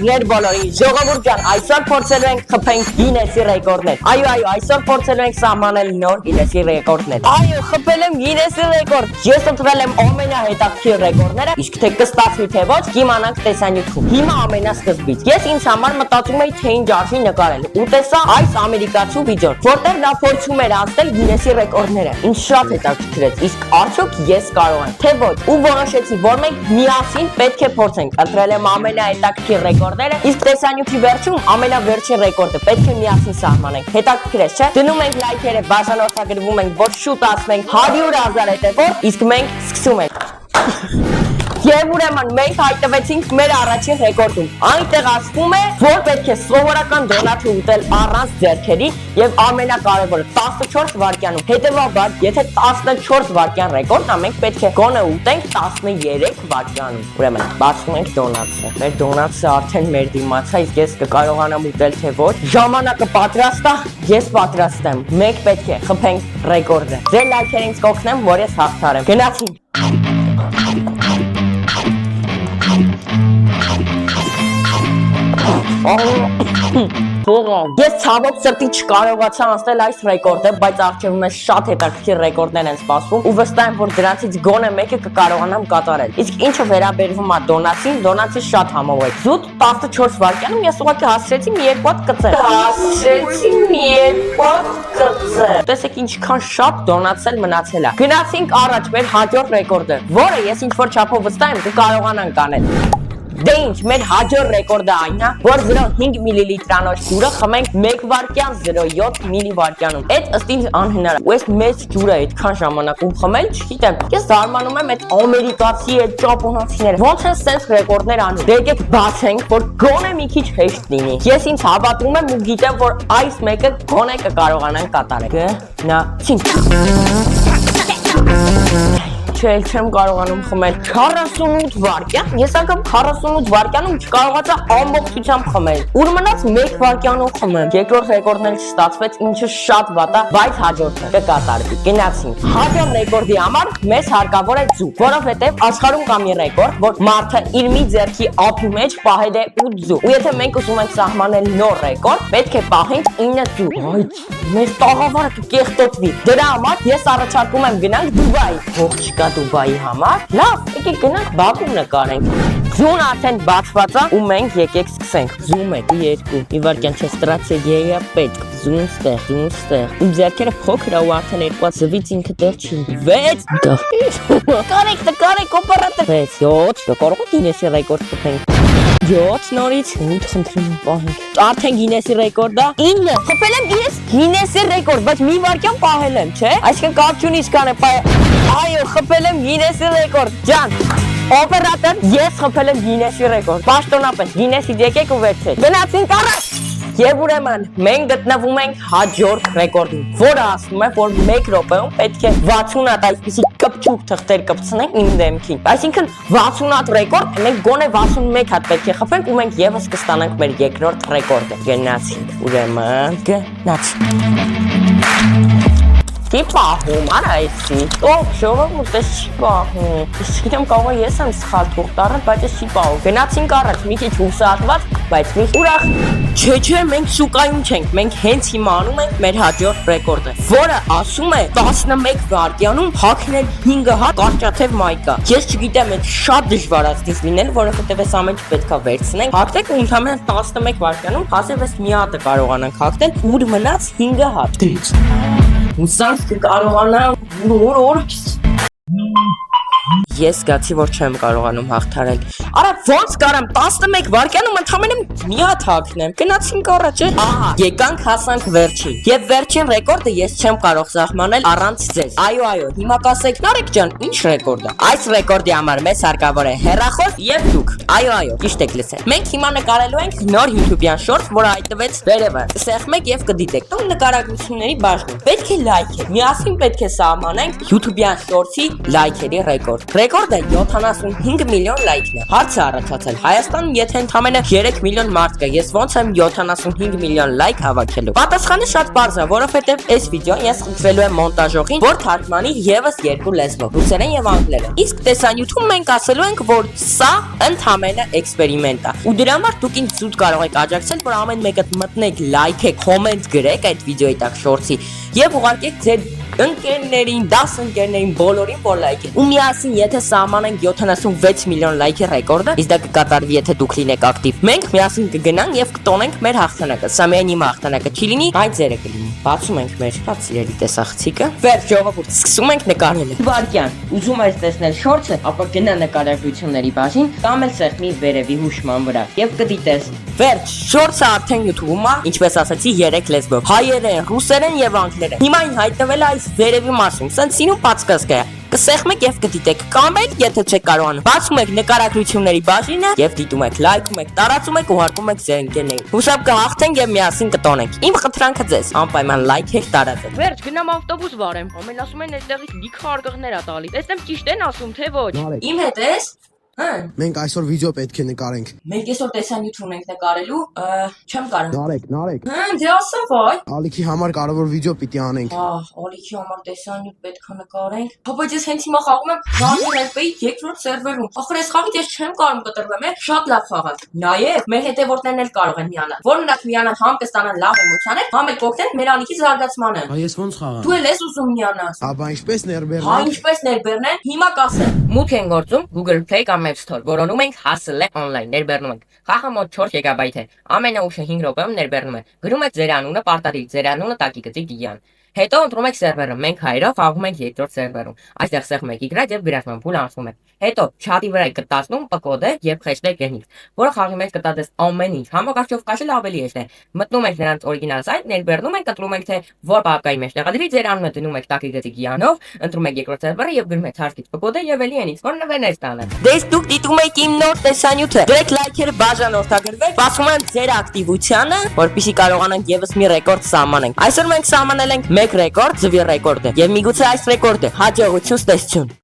ներ բոլորին, ժողովուրդ ջան, այսօր փորձելու ենք խփենք Գինեսի ռեկորդներ։ Այո, այսօր փորձելու ենք սահմանել նոր Գինեսի ռեկորդներ։ Այո, խփել եմ Գինեսի ռեկորդ։ Ես ընտրել եմ ամենահետաքրքիր ռեկորդները, իսկ թե կստացվի թե ոչ, կիմանանք տեսանյութում։ Հիմա ամենասկզբից։ Ես ինձ համար մտածում էի, թե ինչ արժի նկարել։ Ու տեսա այս ամերիկացու վիդեոն, որտեղ նա փորձում էր անցնել Գինեսի ռեկորդները։ Ինձ շատ հետաքրքրեց, իսկ արդյոք ես կարող եմ, թե ոչ։ Ու որոշեցի, որ մենք միասին պետք է փորձենք։ Ընտրել եմ ամենահետաքրքիր ռեկորդները, իսկ տեսանյութի վերջում ամենավերջին ռեկորդը պետք է միասին սահմանենք։ Հետաքրքիր է, չէ՞։ Դնում ենք լայքերը, բաժանորդագրվում ենք, որ շուտ ասենք 100,000 հետևորդ, իսկ մենք սկսում ենք։ Եվ ուրեմն մենք հայտնվեցինք մեր առաջին ռեկորդում։ Այնտեղ ասվում է, որ պետք է սովորական դոնաթը ուտել առանց ձեռքերի եւ ամենակարևորը 14 վայրկյանում։ Հետեւաբար, եթե 14 վայրկյան ռեկորդն է, մենք պետք է գոնե ուտենք 13 վայրկյանում։ Ուրեմն բացում ենք դոնաթը։ Մեր դոնաթը արդեն մեր դիմաց է, իսկ ես կկարողանամ ուտել թե ոչ։ Ժամանակը պատրաստ է, ես պատրաստ եմ։ Մենք պետք է խփենք ռեկորդը։ Ձեր լայքերը ինձ կօգնեն, որ ես հաղթարեմ։ Գնացինք։ Ես ցավոք սրտի չկարողացա անցնել այս ռեկորդը, բայց առջևում ես շատ հետաքրքիր ռեկորդներ են սպասվում ու վստահ եմ, որ դրանցից գոնե մեկը կկարողանամ կատարել։ Իսկ ինչը վերաբերվում է դոնացին, դոնացը շատ համով է։ Զուտ 14 վայրկյանում ես ուղղակի հասցրեցի մի երկու հատ կծել։ Տեսեք ինչքան շատ դոնացել մնացել է։ Գնացինք առաջ մեր հաջորդ ռեկորդը, որը ես ինչ-որ չափով վստահ եմ կկարողանանք անել։ Դե ինչ, մեր հաջորդ ռեկորդը այն է, որ 0.5 մլ-անոց ջուրը խմենք 1 վայրկյան 0.7 մվայրկյանում։ Այդ ըստ ինձ անհնար է։ Ու այս մեծ ջուրը այդքան ժամանակում խմել, չգիտեմ։ Ես զարմանում եմ այդ ամերիկացի, այդ ճապոնացիները։ Ոնց են սենց ռեկորդներ անում։ Դե եկեք բացենք, որ գոնե մի քիչ հեշտ լինի։ Ես ինձ հավատում եմ ու գիտեմ, որ այս մեկը գոնե կկարողանանք կատարել։ Գնացինք։ Չեմ կարողանում խմել 48 վայրկյան, ես անգամ 48 վայրկյանում չկարողացա ամբողջությամբ խմել։ Ուր մնաց 1 վայրկյանով խմեմ։ Երկրորդ ռեկորդն էլ չստացվեց, ինչը շատ վատ է, բայց հաջորդը կկատարվի։ Գնացինք։ Հաջորդ ռեկորդի համար մեզ հարկավոր է ձու, որովհետև աշխարհում կա մի ռեկորդ, որ մարդը իր մի ձեռքի ափի մեջ պահել է 8 ձու։ Ու եթե մենք ուզում ենք սահմանել նոր ռեկորդ, պետք է պահենք 9 ձու։ Այ մեր տաղավարը կկեղտոտվի։ Դրա համար ես առաջարկում եմ գնանք Դուբայ։ Ող չկա Դուբայի համար։ Լավ, եկեք գնանք Բաքու նկարենք։ Ձուն արդեն բացված է ու մենք եկեք սկսենք։ Զում 1, 2, մի վայրկյան չէ, ստրատեգիա պետք։ Զուն ստեղ։ Իմ ձեռքերը փոքր է ու արդեն երկու զվից ինքը դեռ չի։ 6 Կարեք օպերատոր 7 կարող Գինեսի ռեկորդ խփենք։ 7 նորից 8 խնդրում եմ պահենք։ Արդեն Գինեսի ռեկորդա 9 խփել եմ Գինեսի ռեկորդ, բայց մի վայրկյան պահել եմ, չէ՞։ Այսինքն կարճ ունի ինչքան է Այո, խփել եմ Գինեսի ռեկորդ։ Ջան, օպերատոր, ես խփել եմ Գինեսի ռեկորդ։ Պաշտոնապես Գինեսի եկեք ու վերցրեք։ Գնացինք առաջ։ Եվ ուրեմն մենք գտնվում ենք հաջորդ ռեկորդում, որը ասում է, որ 1 րոպեում պետք է 60 հատ այսպիսի կպչուկ թղթեր կպցնենք իմ դեմքին։ Այսինքն 60 հատ ռեկորդ, մենք գոնե 61 հատ պետք է խփենք ու մենք եւս կստանանք մեր երկրորդ ռեկորդը։ Գնացինք։ Ուրեմն գնացինք։ Չի պահում, արայցի, ով ժողովուրդ ես չի պահում, իսկ գիտեմ կարող ես եմ սխալ թուղթ տառել, բայց ես չի պահում, գնացինք առաջ, մի քիչ հուսահատված, բայց մի ուրախ, չէ, մենք շուկայում չենք, մենք հենց հիմա անում ենք մեր հաջորդ ռեկորդը, որը ասում է 11 վայրկյանում հագնել 5 հատ կարճաթև մայկա, ես չգիտեմ, այդ շատ դժվար է ստից լինել, որովհետև այս ամեն ինչ պետք է վերցնենք, հագնենք ու ընդհանրապես 11 վայրկյանում հազիվ ես մի հատը կարողանանք հագնել, ուր մնաց 5 հատ։ Հուսանք կկարողանամ օր Ես զգացի, որ չեմ կարողանում հաղթարել։ Արա ոնց կարամ 11 վայրկյանում ընդհանրապես մի հատ հագնեմ։ Գնացինք առաջ, ահա, եկանք հասանք վերջին։ Եվ վերջին ռեկորդը ես չեմ կարող սահմանել առանց ձեզ։ Այո, հիմա կասեք, Նարեկ ջան, ինչ ռեկորդ է։ Այս ռեկորդի համար մեզ հարկավոր է հեռախոս եւ դուք։ Այո, ճիշտ եք լսել։ Մենք հիմա նկարելու ենք նոր YouTube-յան շորտ, որը հայտնվեց վերևը։ Սեղմեք եւ կդիտեք։ Տուն նկարագրությունների բաժնում։ Պետք է լայքեր։ Միասին պետք է սահմանենք YouTube-յան շորտի լայքերի ռեկորդ։ Ռեկորդը 75 միլիոն լայքն է։ Հարց է առաջացել. Հայաստանում եթե ընդամենը 3 միլիոն մարդ կա, ես ոնց եմ 75 միլիոն լայք հավաքելու։ Պատասխանը շատ պարզ է, որովհետև այս վիդեոն ես խնդրելու եմ մոնտաժողին, որ թարգմանի եւս երկու լեզվով՝ ռուսերեն եւ անգլերեն։ Իսկ տեսանյութում մենք ասելու ենք, որ սա ընդամենը էքսպերիմենտ է։ Ու դրա համար դուք ինձ զուտ կարող եք աջակցել, որ ամեն մեկը մտնեք, լայքեք, կոմենտ գրեք այդ վիդեոյի տակ շորտի եւ ուղարկեք ձեր ընկերներին, 10 ընկերներին, բոլորին, որ լայքեն։ Ու միասին եթե սահմանենք 76 միլիոն լայքի ռեկորդը, իսկ դա կկատարվի, եթե դուք լինեք ակտիվ, մենք միասին կգնանք եւ կտոնենք մեր հաղթանակը։ Սա միայն իմ հաղթանակը չի լինի, այլ ձերը կլինի։ Բացում ենք մեր շատ սիրելի տեսախցիկը։ Վերջ ժողովուրդ, սկսում ենք նկարելը։ Վարքյան, ուզում ես տեսնել շորտը, ապա գնա նկարագրությունների բաժին, կամ էլ սեղմի վերևի հուշման վրա եւ կդիտես։ Վերջ, շորտը արդեն YouTube-ում է, ինչպես ասացի, 3 լեզվով՝ հայերեն, ռուսերեն եւ անգլերեն։ Հիմա այն հայտնվել է այս վերևի մասում, սենց սինու պատսկազգա է։ Կսեղմեք եւ կդիտեք, կամ էլ եթե չեք կարողանում, բացում եք նկարագրությունների բաժինը եւ դիտում եք, լայքում եք, տարածում եք, ուղարկում եք ձեր ընկերներին։ Հուսով կհաղթենք եւ միասին կտոնենք։ Իմ խնդրանքը ձեզ, անպայման լայքեք, տարածեք։ Վերջ, գնամ ավտոբուս վարեմ։ Ամեն ասում են այդտեղից լիքը արգղներ ա տալի։ Տեսնեմ ճիշտ են ասում, թե ոչ։ Իմ հետ ես։ Մենք այսօր վիդեո պետք է նկարենք։ Մենք այսօր տեսանյութ ունենք նկարելու, չեմ կարող։ Նարեկ։ Դե ասա վայ։ Ալիքի համար կարևոր վիդեո պիտի անենք։ Ալիքի համար տեսանյութ պետք է նկարենք։ Հապա ես հենց հիմա խաղում եմ Valorant-ի երկրորդ սերվերում։ Ախր այս խաղից ես չեմ կարող կտրվեմ, շատ լավ խաղ է։ Նաեւ մեր հետևորդներն էլ կարող են միանալ։ Որոնք միանան համ կստանան լավ էմոցիաներ, համ էլ կօգնեն մեր ալիքի զարգացմանը։ Ես ոնց խաղամ։ Դու էլ ես ուզում միանաս։ Աբա ինչպես ներբեռնենք։ Հա ինչպես ներբեռնեն, հիմա կասեմ։ Մուտք են գործում Google Play կամ App Store, որոնում ենք Hustle online, ներբեռնում ենք։ Խաղը մոտ 4 GB է։ Ամենաուշը 5 րոպեում ներբեռնում է։ Գրում եք ձեր անունը, պարտադիր ձեր անունը տակի գծի Դիան։ Հետո ընտրում եք սերվերը, մենք հայերով խաղում ենք երկրորդ սերվերում։ Այստեղ սեղմում եք Y եւ գրավում փուլ անցնում եք։ Հետո չաթի վրա եք կտացնում ՊԿԴ եւ hashtag գնիկ, որը խաղի մեջ կտածես ամեն ինչ։ Համակարգչով կաշել ավելի հեշտ է։ Մտնում եք նրանց օրիգինալ սայթ, ներբեռնում եք, ընտրում եք թե որ պապկայի մեջ տեղադրի ձեր անունը դնում եք տակի գծի Գիանով, ընտրում եք երկրորդ սերվերը եւ գրում եք հարկից ՊԿԴ եւ էլի այնից որ նվերներ ստանալ։ Դες դուք դիտում եք իմ նոր տեսանյութը։ Գրեք լայքերը բաժանորդագրվեք, բացում եմ ձեր ակտիվությանը, որպեսզի կարողանանք եւս մի ռեկորդ սահմանենք։ Այսօր մենք սահմանել ենք 1 ռեկորդ, ձվի ռեկորդը, եւ միգուցե այս ռեկորդը հաջողություն ստեսություն։